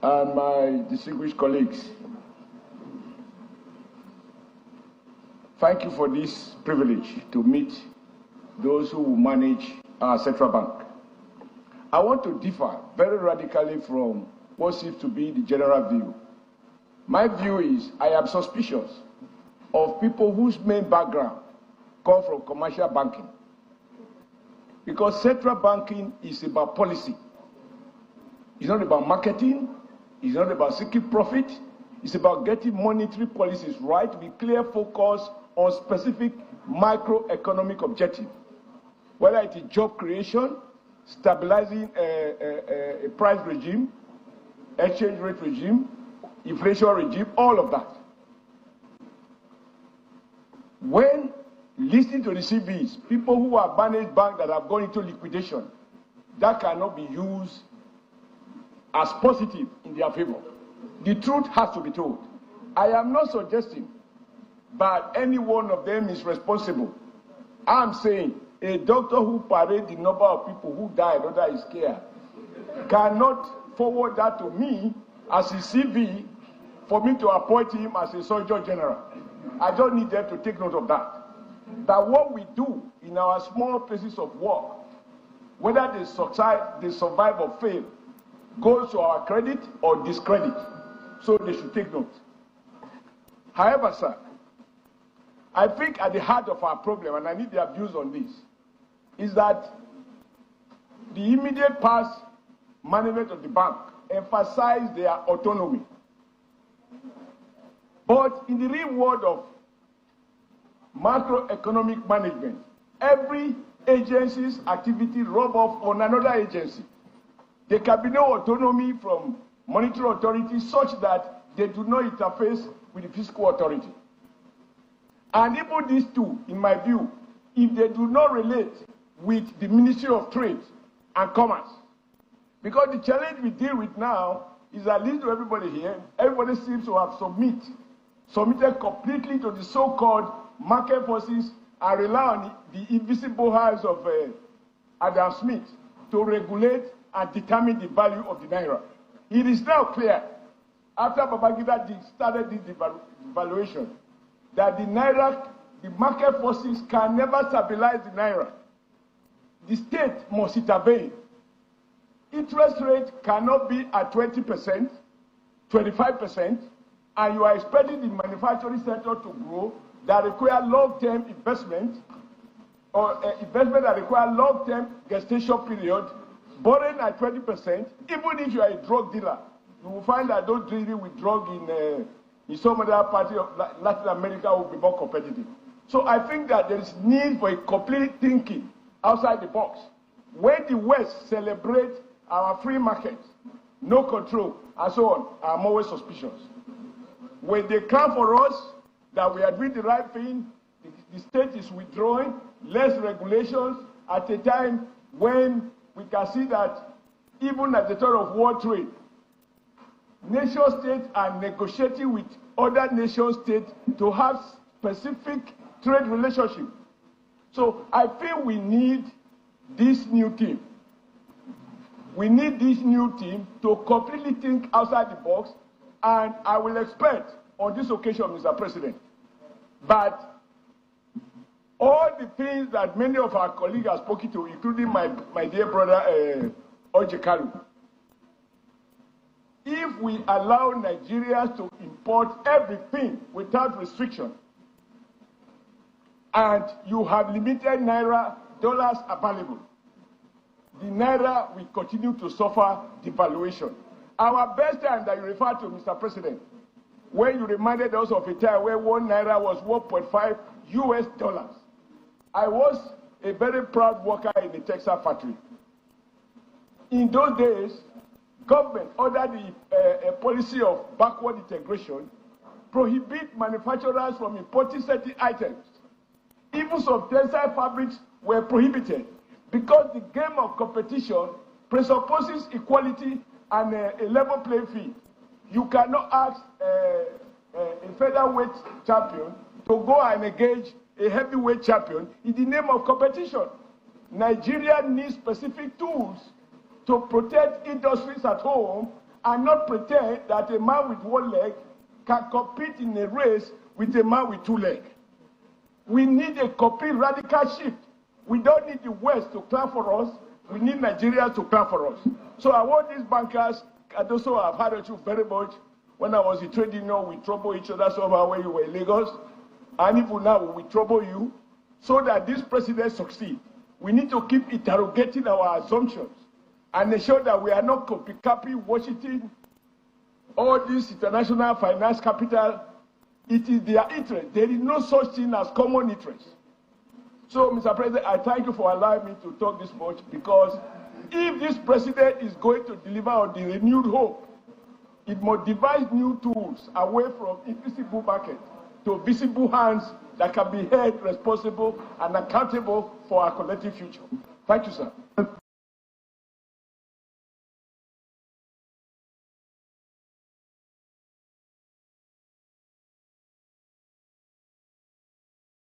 and my distinguished colleagues, thank you for this privilege to meet those who manage our central bank. I want to differ very radically from what seems to be the general view. My view is I am suspicious of people whose main background come from commercial banking. Because central banking is about policy. It's not about marketing. It's not about seeking profit. It's about getting monetary policies right with clear focus on specific microeconomic objectives. Whether it is job creation, stabilizing a price regime, exchange rate regime, inflation regime, all of that. When listening to the CBs, people who have managed banks that have gone into liquidation, that cannot be used as positive in their favor. The truth has to be told. I am not suggesting that any one of them is responsible. I'm saying a doctor who parades the number of people who died under his care cannot forward that to me as a CV for me to appoint him as a Surgeon General. I don't need them to take note of that. That what we do in our small places of work, whether they survive or fail, goes to our credit or discredit. So they should take note. However, sir, I think at the heart of our problem, and I need their views on this, is that the immediate past management of the bank emphasized their autonomy. But in the real world of macroeconomic management, every agency's activity rub off on another agency. There can be no autonomy from monetary authority such that they do not interface with the fiscal authority. And even these two, in my view, if they do not relate with the Ministry of Trade and Commerce, because the challenge we deal with now is, at least to everybody here, everybody seems to have submitted completely to the so-called market forces and rely on the invisible hands of Adam Smith to regulate and determine the value of the Naira. It is now clear, after Babangida started this devaluation, that the Naira, the market forces can never stabilize the Naira. The state must intervene. Interest rate cannot be at 20%, 25%, and you are expecting the manufacturing sector to grow that require long-term investment, or investment that require long-term gestation period, borrowing at 20%. Even if you are a drug dealer, you will find that those dealing with drug in some other part of Latin America will be more competitive. So I think that there is need for a complete thinking outside the box. When the West celebrates our free market, no control, and so on, I'm always suspicious. When they come for us that we are doing the right thing, the state is withdrawing, less regulations, at a time when we can see that even at the time of world trade, nation states are negotiating with other nation states to have specific trade relationship. So I feel we need this new team. We need this new team to completely think outside the box, and I will expect on this occasion, Mr. President, but all the things that many of our colleagues have spoken to, including my dear brother Ojekalu, if we allow Nigerians to import everything without restriction, and you have limited Naira dollars available, the Naira will continue to suffer devaluation. Our best time that you refer to, Mr. President, when you reminded us of a time where 1 Naira was 1.5 US dollars. I was a very proud worker in the textile factory. In those days, government ordered a policy of backward integration, prohibit manufacturers from importing certain items. Even some textile fabrics were prohibited because the game of competition presupposes equality and a level playing field. You cannot ask a featherweight champion to go and engage a heavyweight champion in the name of competition. Nigeria needs specific tools to protect industries at home and not pretend that a man with one leg can compete in a race with a man with two legs. We need a complete radical shift. We don't need the West to clap for us. We need Nigeria to clap for us. So I want these bankers, and also I've heard you very much. When I was in trade union, we trouble each other somehow when you were in Lagos. And even now, we trouble you so that this president succeed. We need to keep interrogating our assumptions and ensure that we are not copying Washington, all this international finance capital. It is their interest. There is no such thing as common interest. So, Mr. President, I thank you for allowing me to talk this much, because if this president is going to deliver on the renewed hope, it must devise new tools away from invisible market to visible hands that can be held responsible and accountable for our collective future. Thank you, sir.